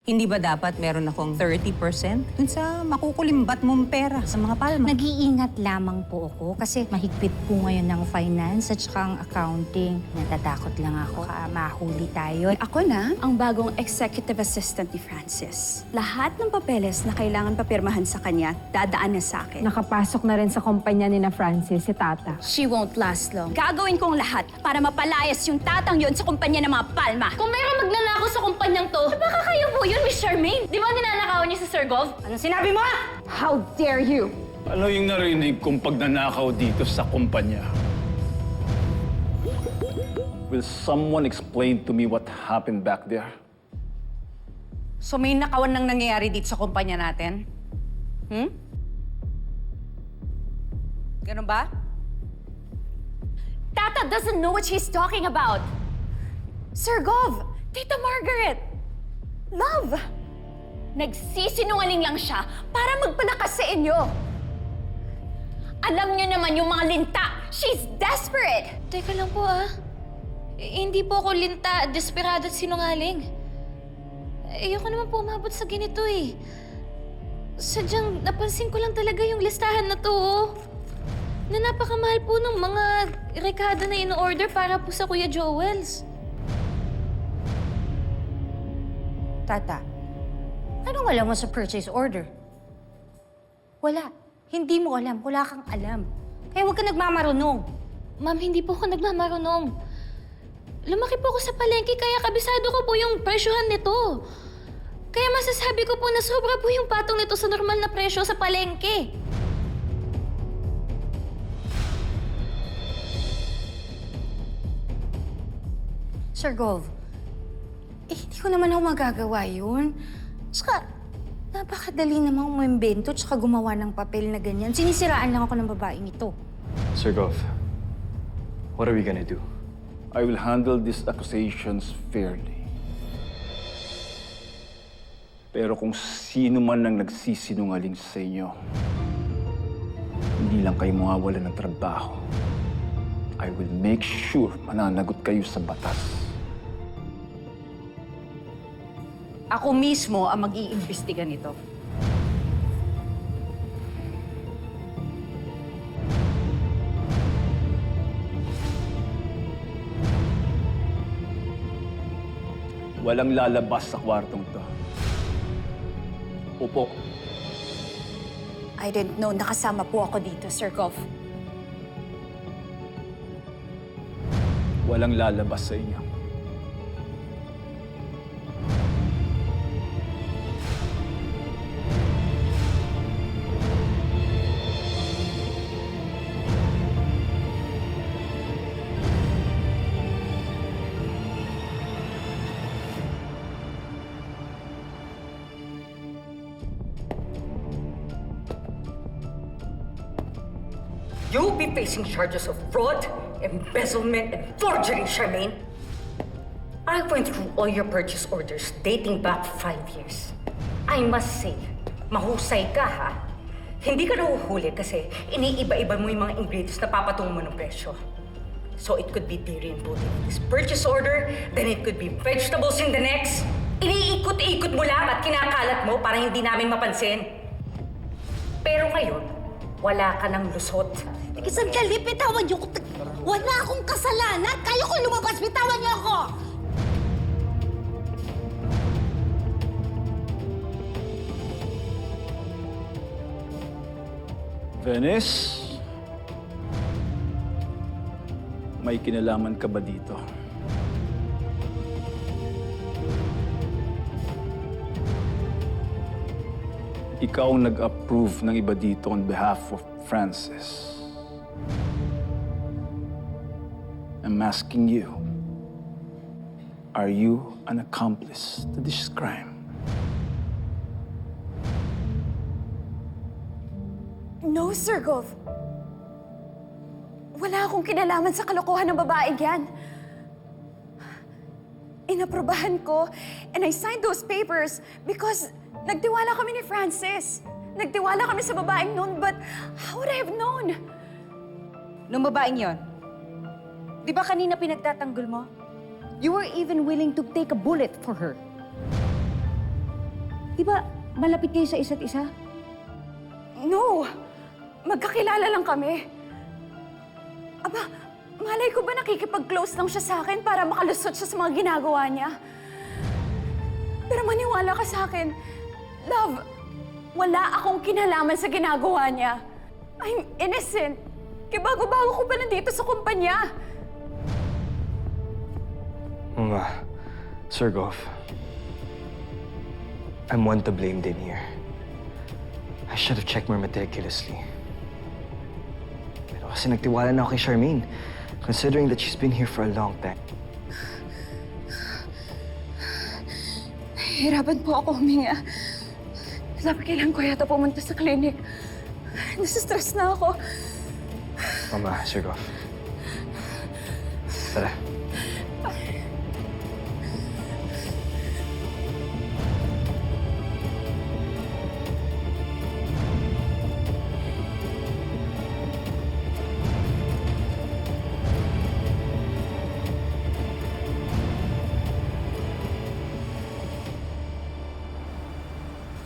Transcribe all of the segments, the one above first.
Hindi ba dapat meron akong 30% dun sa makukulimbat mong pera sa mga palma? Nag-iingat lamang po ako kasi mahigpit po ngayon ng finance at saka ang accounting. Natatakot lang ako mahuli tayo. Ako na ang bagong executive assistant ni Francis. Lahat ng papeles na kailangan papirmahan sa kanya, dadaan na sa akin. Nakapasok na rin sa kumpanya ni na Francis si Tata. She won't last long. Gagawin kong lahat para mapalayas yung tatang yon sa kumpanya ng mga palma. Kung mayroong magnanakaw sa kumpanyang to, baka kayo po yun, Miss Charmaine. Di ba ninanakawan niyo si Sir Gov? Anong sinabi mo? How dare you! Ano yung narinig kong pagnanakaw dito sa kumpanya? Will someone explain to me what happened back there? So may nakawan nang nangyayari dito sa kumpanya natin? Ganun ba? Tata doesn't know what she's talking about. Sir Gov, Tita Margaret, love, nagsisinungaling lang siya para magpalakas sa inyo. Alam niyo naman yung mga linta. She's desperate. Teka lang po hindi po ako linta, desperado at sinungaling. Ayoko naman po umabot sa ganito eh. Sadyang napansin ko lang talaga yung listahan na to na napakamahal po ng mga rekado na in-order para po sa Kuya Joel's. Tata, anong alam mo sa purchase order? Wala. Hindi mo alam. Wala kang alam. Kaya huwag ka nagmamarunong. Ma'am, hindi po ako nagmamarunong. Lumaki po ako sa palengke kaya kabisado ko po yung presyohan nito. Kaya masasabi ko po na sobra po yung patong nito sa normal na presyo sa palengke. Sir Gov, hindi ko naman ako magagawa yun. Saka, napakadali namang umimbento tsaka gumawa ng papel na ganyan. Sinisiraan lang ako ng babaeng ito. Sir Gov, what are we gonna do? I will handle these accusations fairly. Pero kung sino man ang nagsisinungaling sa inyo, hindi lang kayo mawawala ng trabaho. I will make sure mananagot kayo sa batas. Ako mismo ang mag-iimbestiga nito. Walang lalabas sa kwartong to. Upo. I didn't know nakasama po ako dito, Sir Gov. Walang lalabas sa inyo. You'll be facing charges of fraud, embezzlement, and forgery, Charmaine. I went through all your purchase orders dating back 5 years. I must say, mahusay ka, ha? Hindi ka nahuhuli kasi iniiba-iba mo yung mga ingredients na papatungo mo ng presyo. So it could be dairy and protein in this purchase order, then it could be vegetables in the next. Iniikot-ikot mo lang at kinakalat mo para hindi namin mapansin. Pero ngayon, wala ka ng lusot. Sandali, bitawan niyo ko. Wala akong kasalanan. Kaya ko lumabas, bitawan niyo ako! Venice? May kinalaman ka ba dito? Ikaw ang nag-approve ng iba dito on behalf of Francis. I'm asking you, are you an accomplice to this crime? No, Sir Gov. Wala akong kinalaman sa kalokohan ng babaeng yan. Inaprobahan ko and I signed those papers because nagtiwala kami ni Francis. Nagtiwala kami sa babaeng noon, but how would I have known? Nung babaeng yon, di ba kanina pinagtatanggol mo? You were even willing to take a bullet for her. Di ba malapit kayo sa isa't isa? No! Magkakilala lang kami. Aba, malay ko ba nakikipag-close lang siya sa akin para makalusot siya sa mga ginagawa niya? Pero maniwala ka sa akin, love, wala akong kinalaman sa ginagawa niya. I'm innocent. Kaya bago-bago ko pa nandito sa kumpanya. Sir Goff, I'm one to blame din here. I should have checked more meticulously. Pero kasi nagtiwala na ako kay Charmaine, considering that she's been here for a long time. Hirapan po ako huminga. Sabi kailangan ko yata pumunta sa clinic. Nasa-stress na ako. Mama, Sir Goff. Tara.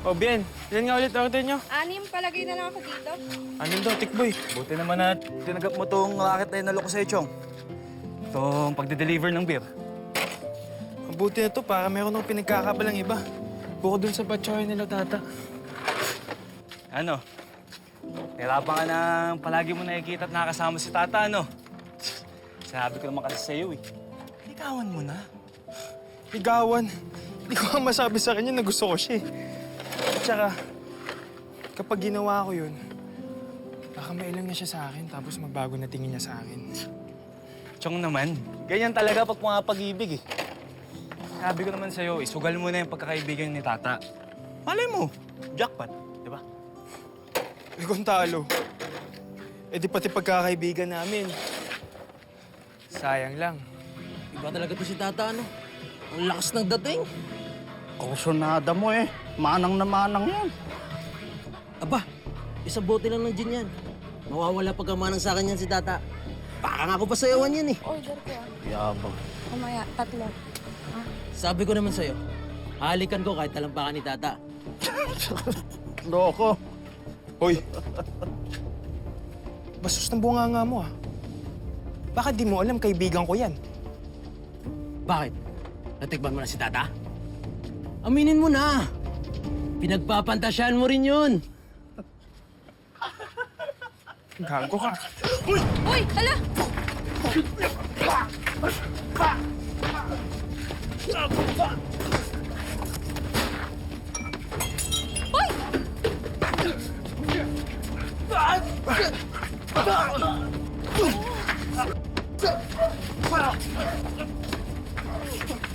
Oh, Bien, ilan nga ulit order nyo? 6, palagay na lang ako dito. Anin daw, tikboy. Buti naman na tinagap mo tong racket na inalok ko sa'yo, Chong. Itong pagde-deliver ng beer. Ang buti na to, para meron akong pinagkakabalang iba. Bukod dun sa batchoy nila, tata. Ano? Hirapan ka na palagi mo nakikita at nakakasama si Tata, ano? Sabi ko naman kasi sa'yo, eh. Ligawan mo na. Ligawan? Hindi ko nga masabi sa kanya na gusto ko siya, eh. At saka, kapag ginawa ko yun, baka mailang na siya sa akin, tapos magbago na tingin niya sa akin. Chong naman, ganyan talaga pag pumapag-ibig, eh. Sabi ko naman sa'yo, isugal mo na yung pagkakaibigan ni Tata. Malay mo, jackpot, di ba? Eh kung talo, eh di pati pagkakaibigan namin. Sayang lang. Iba talaga to si Tata, ano? Ang lakas ng dating. Kursunada mo, eh. Manang na manang yan. Aba, isang bote lang ng gin yan. Mawawala pagkamanang sa akin yan si Tata. Baka nga ako pa sayawan yan, eh. Order ko. Yabang. Kumaya, 3. Sabi ko naman sa'yo, halikan ko kahit talampakan ni Tata. Loko. Hoy! Bastos ng bunganga mo, ah. Bakit di mo alam kaibigan ko yan? Bakit? Natikman mo na si Tata? Aminin mo na! Pinagpapantasyahan mo rin yun! Gago ka. Uy, hala!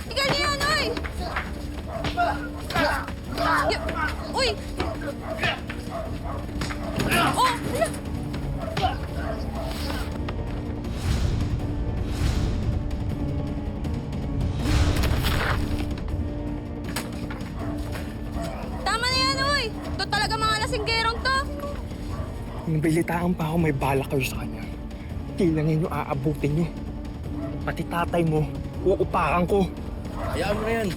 Ikaw niya yan, oy! Uy! Oh! Hala! Tama na yan, oy! Ito talaga mga lasinggerong to! Nabilitaan pa ako may balak kayo sa kanya. Kailangan nyo aabutin nyo. Pati tatay mo, uupakan ko. Hayaan mo na yan.